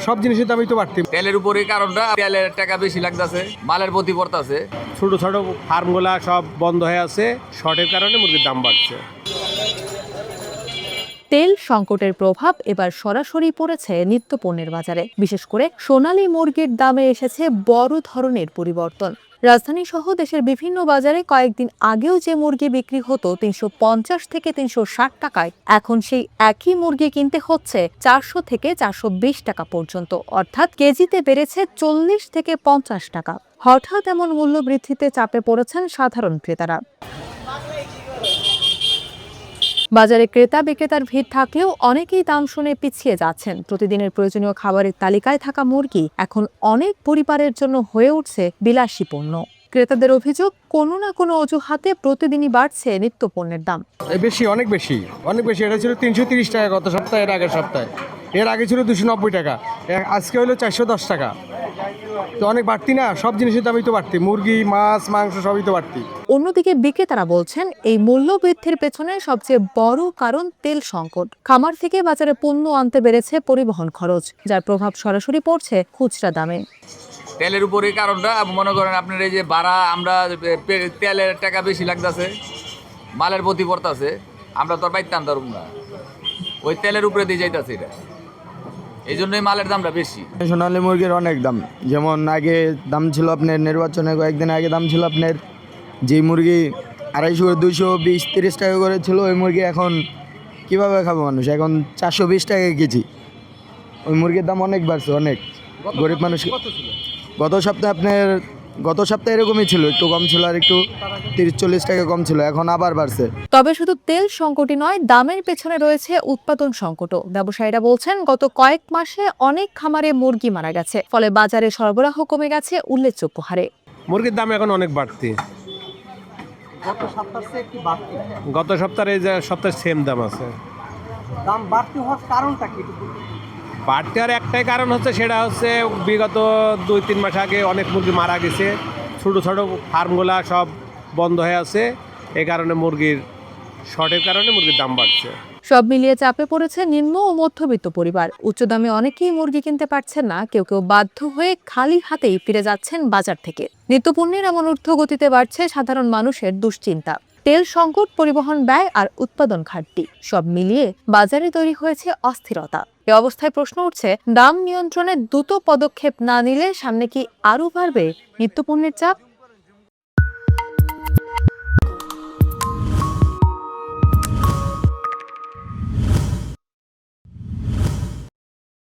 সব জিনিসের দামই তো বাড়তি। তেলের উপরে কারণটা তেলের টাকা বেশি লাগতেছে, মালের প্রতি পড়তেছে। ছোট ছোট ফার্মগুলা সব বন্ধ হয়ে আছে, শর্টের কারণে মুরগির দাম বাড়ছে। তেল সংকটের প্রভাব এবার সরাসরি পড়েছে নিত্যপণ্যের বাজারে। বিশেষ করে সোনালী মুরগির দামে এসেছে বড় ধরনের পরিবর্তন। রাজধানী সহ দেশের বিভিন্ন বাজারে কয়েকদিন আগেও যে মুরগি বিক্রি হতো ৩৫০ থেকে ৩৬০ টাকায়, এখন সেই একই মুরগি কিনতে হচ্ছে ৪০০ থেকে ৪২০ টাকা পর্যন্ত, অর্থাৎ কেজিতে বেড়েছে ৪০ থেকে ৫০ টাকা। হঠাৎ এমন মূল্য বৃদ্ধিতে চাপে পড়েছেন সাধারণ ক্রেতারা। বাজারে ক্রেতা বিক্রেতার ভিড় থাকলেও অনেকেই দাম শুনে পিছিয়ে যাচ্ছেন। প্রতিদিনের প্রয়োজনীয় খাবারের তালিকায় থাকা মুরগি এখন অনেক পরিবারের জন্য হয়ে উঠছে বিলাসী পণ্য। ক্রেতাদের অভিযোগ, কোনো না কোনো অজুহাতে প্রতিদিনই বাড়ছে নিত্যপণ্যের দাম। বেশি, অনেক বেশি, অনেক বেশি। এটা ছিল ৩৩০ টাকা গত সপ্তাহে, এর আগের সপ্তাহে। এর আগে ছিল ২৯০ টাকা, আজকে হলো ৪১০ টাকা। তো অনেক বাড়তি না, সব জিনিসের দামই তো বাড়তি, মুরগি, মাছ, মাংস সবই তো বাড়তি। অন্যদিকে বিক্রেতারা বলছেন, এই মূল্য বৃদ্ধির পেছনে সবচেয়ে বড় কারণ তেল সংকট। খামার থেকে বাজারে পণ্য আনতে বেড়েছে পরিবহন খরচ, যার প্রভাব সরাসরি পড়ছে খুচরা দামে। তেলের উপরে কারণটা মনে করেন আপনার এই যে ভাড়া, আমরা তেলের টাকা বেশি লাগতেছে, মালের প্রতি পড়তেছে, আমরা তো আর বাইতে আনতে পারবো না, ওই তেলের উপরে দিয়ে যাইতেছে। এটা এই জন্যই মালের দামটা বেশি। সোনালী মুরগির অনেক দাম। যেমন আগে দাম ছিল আপনার, নির্বাচনে কয়েকদিন আগে দাম ছিল আপনার, যে মুরগি ২৫০ ২২০ ৩০ টাকা করে ছিল, ওই মুরগি এখন কীভাবে খাবে মানুষ? এখন ৪২০ টাকা কেজি। ওই মুরগির দাম অনেক বাড়ছে, অনেক। গরিব মানুষ গত সপ্তাহে এরকমই ছিল, একটু কম ছিল, আর একটু ৩০-৪০ টাকা কম ছিল, এখন আবার বাড়ছে। তবে শুধু তেল সংকটই নয়, দামের পেছনে রয়েছে উৎপাদন সংকটও। ব্যবসায়ীরা বলছেন, গত কয়েক মাসে অনেক খামারে মুরগি মারা গেছে, ফলে বাজারে সরবরাহ কমে গেছে উল্লেখযোগ্য হারে। মুরগির দাম এখন অনেক বাড়তি। গত সপ্তাহে যে সপ্তাহে সেম দাম আছে। দাম বাড়তি হওয়ার কারণটা কি? বাড়তি আর একটাই কারণ হচ্ছে, সেটা হচ্ছে বিগত ২-৩ মাস আগে অনেক মুরগি মারা গেছে, ছোট ছোট ফার্মগুলা সব বন্ধ হয়ে আছে, এই কারণে মুরগির শর্টের কারণে মুরগির দাম বাড়ছে। সব মিলিয়ে চাপে পড়েছে নিম্ন ও মধ্যবিত্ত পরিবার। উচ্চ দামে অনেকেই মুরগি কিনতে পারছেন না, কেউ কেউ বাধ্য হয়ে খালি হাতেই ফিরে যাচ্ছেন বাজার থেকে। নিত্যপণ্যের এমন ঊর্ধ্বগতিতে বাড়ছে সাধারণ মানুষের দুশ্চিন্তা। তেল সংকট, পরিবহন ব্যয় আর উৎপাদন ঘাটতি, সব মিলিয়ে বাজারে তৈরি হয়েছে অস্থিরতা। এ অবস্থায় প্রশ্ন উঠছে, দাম নিয়ন্ত্রণে দ্রুত পদক্ষেপ না নিলে সামনে কি আরও বাড়বে নিত্যপণ্যের চাপ?